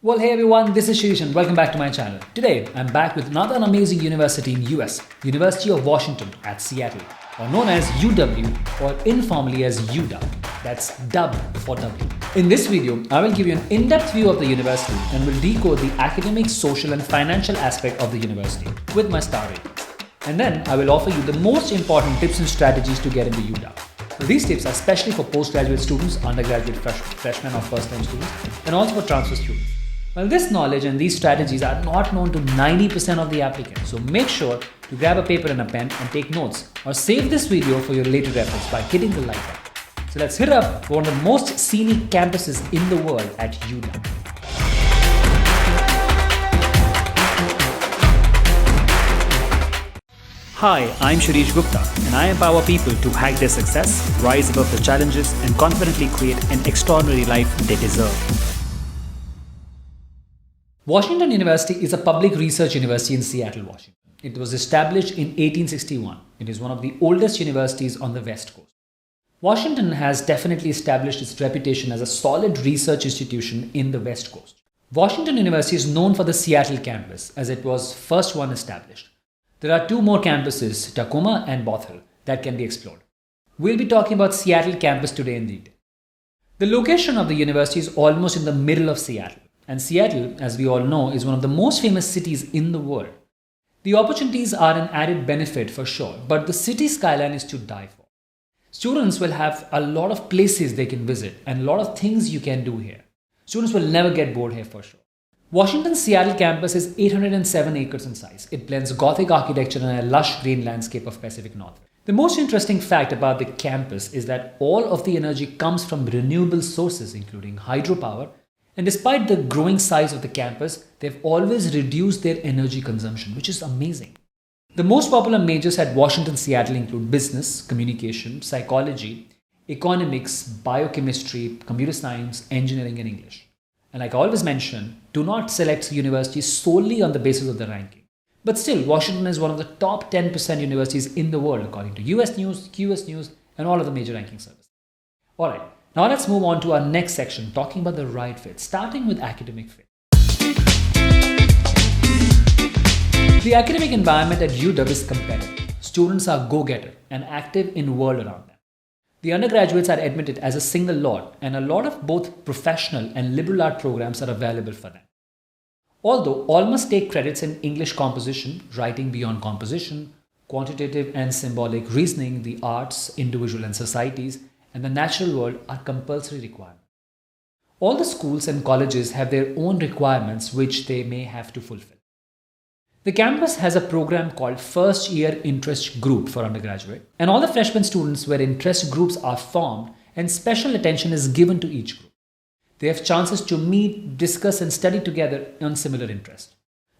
Well, hey everyone, this is Shirish and welcome back to my channel. Today, I'm back with another amazing university in US, University of Washington at Seattle, or known as UW or informally as UDUB. That's dub for W. In this video, I will give you an in-depth view of the university and will decode the academic, social and financial aspect of the university with my star rating. And then I will offer you the most important tips and strategies to get into UDUB. These tips are especially for postgraduate students, undergraduate freshmen or first-time students, and also for transfer students. Well, this knowledge and these strategies are not known to 90% of the applicants, so make sure to grab a paper and a pen and take notes or save this video for your later reference by hitting the like button. So let's hit up for one of the most scenic campuses in the world at UDUB. Hi, I'm Shirish Gupta and I empower people to hack their success, rise above the challenges and confidently create an extraordinary life they deserve. Washington University is a public research university in Seattle, Washington. It was established in 1861. It is one of the oldest universities on the West Coast. Washington has definitely established its reputation as a solid research institution in the West Coast. Washington University is known for the Seattle campus as it was first one established. There are two more campuses, Tacoma and Bothell, that can be explored. We'll be talking about Seattle campus today in detail. The location of the university is almost in the middle of Seattle. And Seattle, as we all know, is one of the most famous cities in the world. The opportunities are an added benefit for sure, but the city skyline is to die for. Students will have a lot of places they can visit and a lot of things you can do here. Students will never get bored here for sure. Washington's Seattle campus is 807 acres in size. It blends Gothic architecture and a lush green landscape of Pacific Northwest. The most interesting fact about the campus is that all of the energy comes from renewable sources, including hydropower. And despite the growing size of the campus, they've always reduced their energy consumption, which is amazing. The most popular majors at Washington Seattle include business, communication, psychology, economics, biochemistry, computer science, engineering, and English. And like I always mention, do not select universities solely on the basis of the ranking. But still, Washington is one of the top 10% universities in the world according to US News, QS News, and all of the major ranking services. Alright. Now let's move on to our next section, talking about the right fit, starting with academic fit. The academic environment at UW is competitive. Students are go-getter and active in the world around them. The undergraduates are admitted as a single lot, and a lot of both professional and liberal art programs are available for them. Although all must take credits in English composition, writing beyond composition, quantitative and symbolic reasoning, the arts, individual and societies, and the natural world are compulsory requirements. All the schools and colleges have their own requirements which they may have to fulfill. The campus has a program called First Year Interest Group for undergraduate, and all the freshman students where interest groups are formed and special attention is given to each group. They have chances to meet, discuss and study together on similar interests.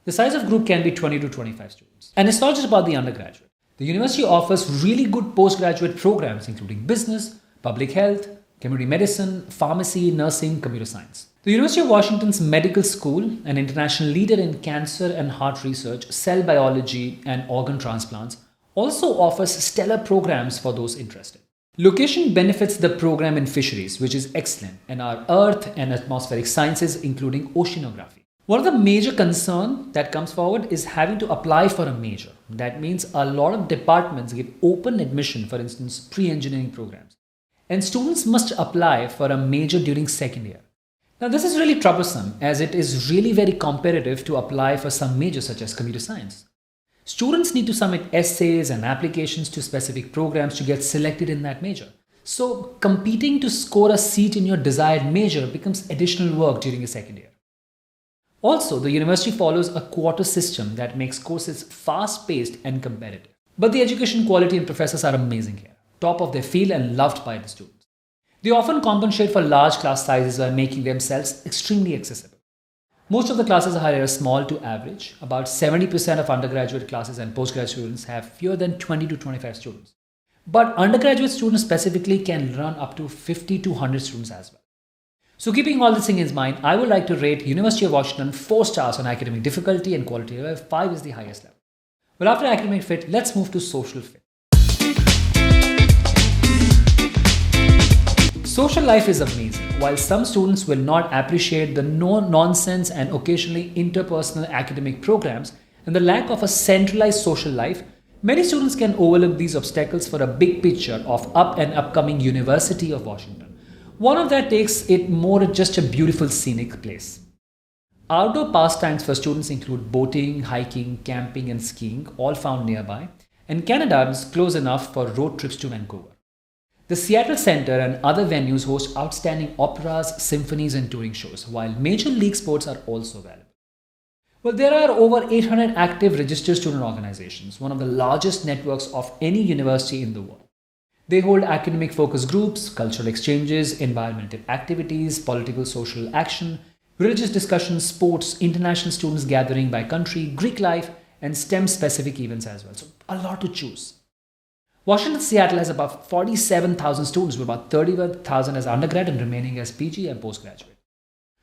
The size of group can be 20 to 25 students. And it's not just about the undergraduate. The university offers really good postgraduate programs including business, public health, community medicine, pharmacy, nursing, computer science. The University of Washington's medical school, an international leader in cancer and heart research, cell biology, and organ transplants, also offers stellar programs for those interested. Location benefits the program in fisheries, which is excellent, and our earth and atmospheric sciences, including oceanography. One of the major concerns that comes forward is having to apply for a major. That means a lot of departments give open admission, for instance, pre-engineering programs. And students must apply for a major during second year. Now this is really troublesome as it is really very competitive to apply for some majors such as computer science. Students need to submit essays and applications to specific programs to get selected in that major. So competing to score a seat in your desired major becomes additional work during your second year. Also, the university follows a quarter system that makes courses fast-paced and competitive. But the education quality and professors are amazing here. Top of their field and loved by the students. They often compensate for large class sizes by making themselves extremely accessible. Most of the classes are either small to average. About 70% of undergraduate classes and postgraduate students have fewer than 20 to 25 students. But undergraduate students specifically can run up to 50 to 100 students as well. So keeping all this thing in mind, I would like to rate University of Washington 4 stars on academic difficulty and quality, where 5 is the highest level. Well, after academic fit, let's move to social fit. Social life is amazing. While some students will not appreciate the no-nonsense and occasionally interpersonal academic programs and the lack of a centralized social life, many students can overlook these obstacles for a big picture of up and upcoming University of Washington. One of that takes it more just a beautiful scenic place. Outdoor pastimes for students include boating, hiking, camping and skiing, all found nearby, and Canada is close enough for road trips to Vancouver. The Seattle Center and other venues host outstanding operas, symphonies, and touring shows, while major league sports are also available. Well, there are over 800 active registered student organizations, one of the largest networks of any university in the world. They hold academic focus groups, cultural exchanges, environmental activities, political social action, religious discussions, sports, international students gathering by country, Greek life, and STEM-specific events as well. So a lot to choose. Washington Seattle has about 47,000 students, with about 31,000 as undergrad and remaining as PG and postgraduate.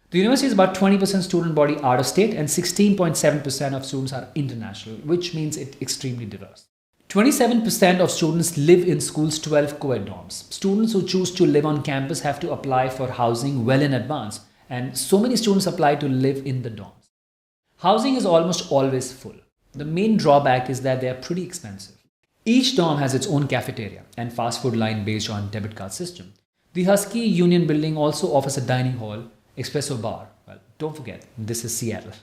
The university is about 20% student body out of state and 16.7% of students are international, which means it's extremely diverse. 27% of students live in school's 12 co-ed dorms. Students who choose to live on campus have to apply for housing well in advance, and so many students apply to live in the dorms. Housing is almost always full. The main drawback is that they are pretty expensive. Each dorm has its own cafeteria and fast food line based on debit card system. The Husky Union building also offers a dining hall, espresso bar. Well, don't forget, this is Seattle.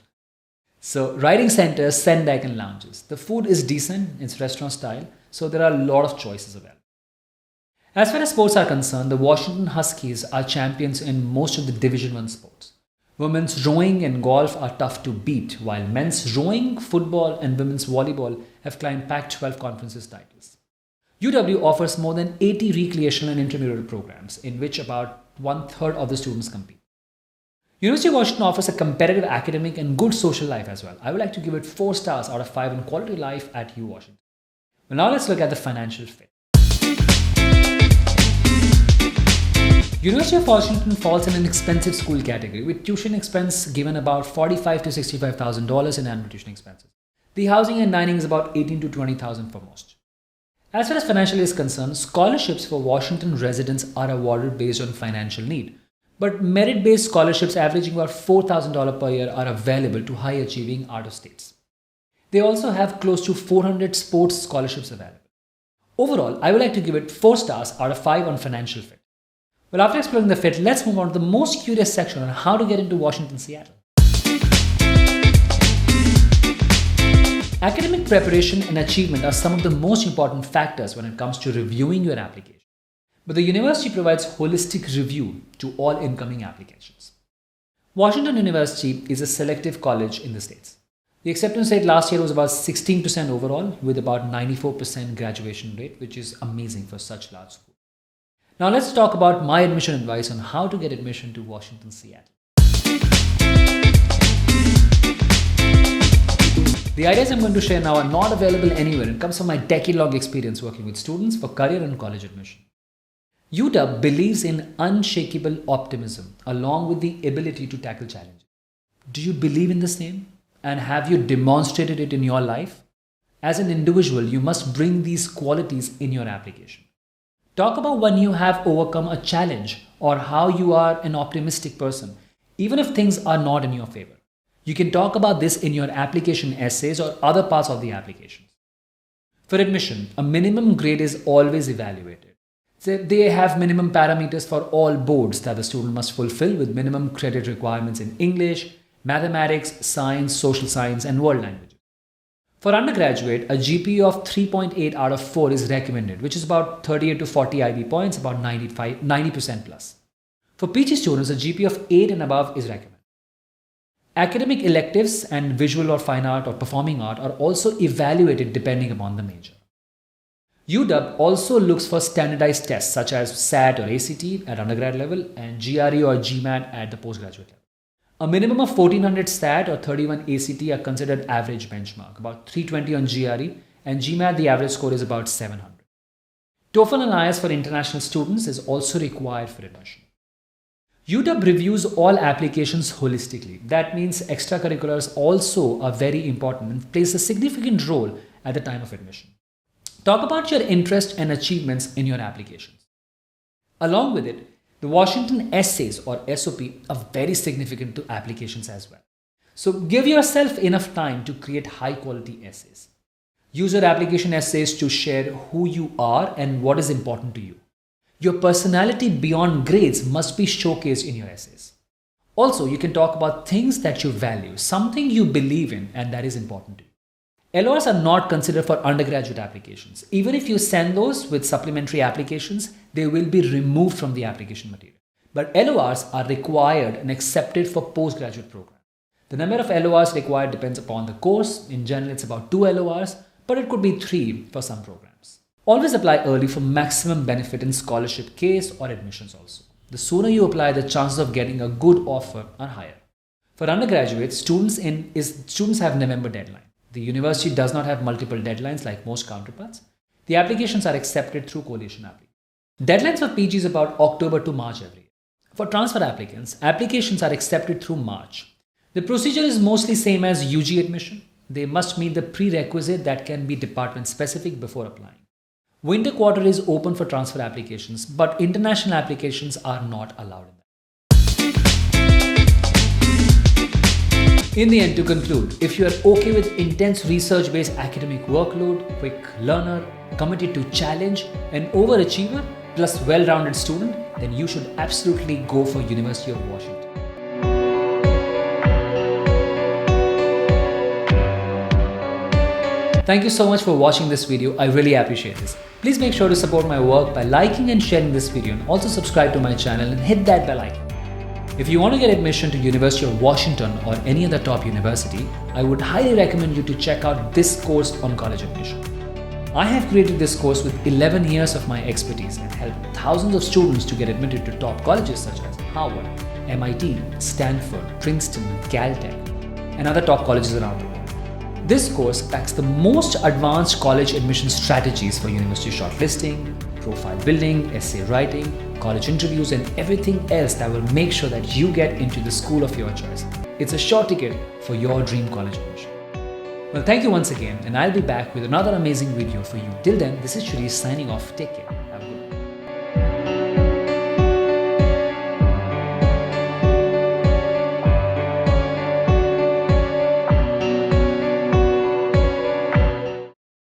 So, writing centers, send deck and lounges. The food is decent, it's restaurant style, so there are a lot of choices available. As far as sports are concerned, the Washington Huskies are champions in most of the Division I sports. Women's rowing and golf are tough to beat, while men's rowing, football, and women's volleyball have climbed Pac-12 conferences titles. UW offers more than 80 recreational and intramural programs, in which about one-third of the students compete. University of Washington offers a competitive academic and good social life as well. I would like to give it 4 stars out of 5 in quality life at U Washington. Well, now let's look at the financial fit. University of Washington falls in an expensive school category, with tuition expense given about $45,000 to $65,000 in annual tuition expenses. The housing and dining is about $18,000 to $20,000 for most. As far as financial is concerned, scholarships for Washington residents are awarded based on financial need, but merit-based scholarships averaging about $4,000 per year are available to high-achieving out-of-states. They also have close to 400 sports scholarships available. Overall, I would like to give it 4 stars out of 5 on financial fit. Well, after exploring the fit, let's move on to the most curious section on how to get into Washington, Seattle. Academic preparation and achievement are some of the most important factors when it comes to reviewing your application. But the university provides holistic review to all incoming applications. Washington University is a selective college in the States. The acceptance rate last year was about 16% overall, with about 94% graduation rate, which is amazing for such large schools. Now let's talk about my admission advice on how to get admission to Washington, Seattle. The ideas I'm going to share now are not available anywhere. It comes from my decade-long experience working with students for career and college admission. UDUB believes in unshakable optimism along with the ability to tackle challenges. Do you believe in the same? And have you demonstrated it in your life? As an individual, you must bring these qualities in your application. Talk about when you have overcome a challenge or how you are an optimistic person, even if things are not in your favor. You can talk about this in your application essays or other parts of the applications. For admission, a minimum grade is always evaluated. So they have minimum parameters for all boards that the student must fulfill, with minimum credit requirements in English, mathematics, science, social science, and world languages. For undergraduate, a GPA of 3.8 out of 4 is recommended, which is about 38 to 40 IB points, about 90% plus. For PG students, a GPA of 8 and above is recommended. Academic electives and visual or fine art or performing art are also evaluated depending upon the major. UDUB also looks for standardized tests such as SAT or ACT at undergrad level and GRE or GMAT at the postgraduate level. A minimum of 1400 SAT or 31 ACT are considered average benchmark, about 320 on GRE, and GMAT the average score is about 700. TOEFL and IELTS for international students is also required for admission. UDUB reviews all applications holistically. That means extracurriculars also are very important and plays a significant role at the time of admission. Talk about your interest and achievements in your applications. Along with it, The Washington essays or SOP are very significant to applications as well. So give yourself enough time to create high quality essays. Use your application essays to share who you are and what is important to you. Your personality beyond grades must be showcased in your essays. Also, you can talk about things that you value, something you believe in and that is important to you. LORs are not considered for undergraduate applications. Even if you send those with supplementary applications, they will be removed from the application material. But LORs are required and accepted for postgraduate programs. The number of LORs required depends upon the course. In general, it's about 2 LORs, but it could be 3 for some programs. Always apply early for maximum benefit in scholarship case or admissions also. The sooner you apply, the chances of getting a good offer are higher. For undergraduates, students have November deadline. The university does not have multiple deadlines like most counterparts. The applications are accepted through coalition application. Deadlines for PG is about October to March every year. For transfer applicants, applications are accepted through March. The procedure is mostly same as UG admission. They must meet the prerequisite that can be department specific before applying. Winter quarter is open for transfer applications, but international applications are not allowed in that. In the end, to conclude, if you are okay with intense research-based academic workload, quick learner, committed to challenge, an overachiever, plus well-rounded student, then you should absolutely go for University of Washington. Thank you so much for watching this video. I really appreciate this. Please make sure to support my work by liking and sharing this video, and also subscribe to my channel and hit that bell icon. If you want to get admission to University of Washington or any other top university, I would highly recommend you to check out this course on college admission. I have created this course with 11 years of my expertise and helped thousands of students to get admitted to top colleges such as Harvard, MIT, Stanford, Princeton, Caltech, and other top colleges around the world. This course packs the most advanced college admission strategies for university shortlisting, profile building, essay writing, college interviews, and everything else that will make sure that you get into the school of your choice. It's a sure ticket for your dream college admission. Well, thank you once again, and I'll be back with another amazing video for you. Till then, this is Shirish signing off. Take care.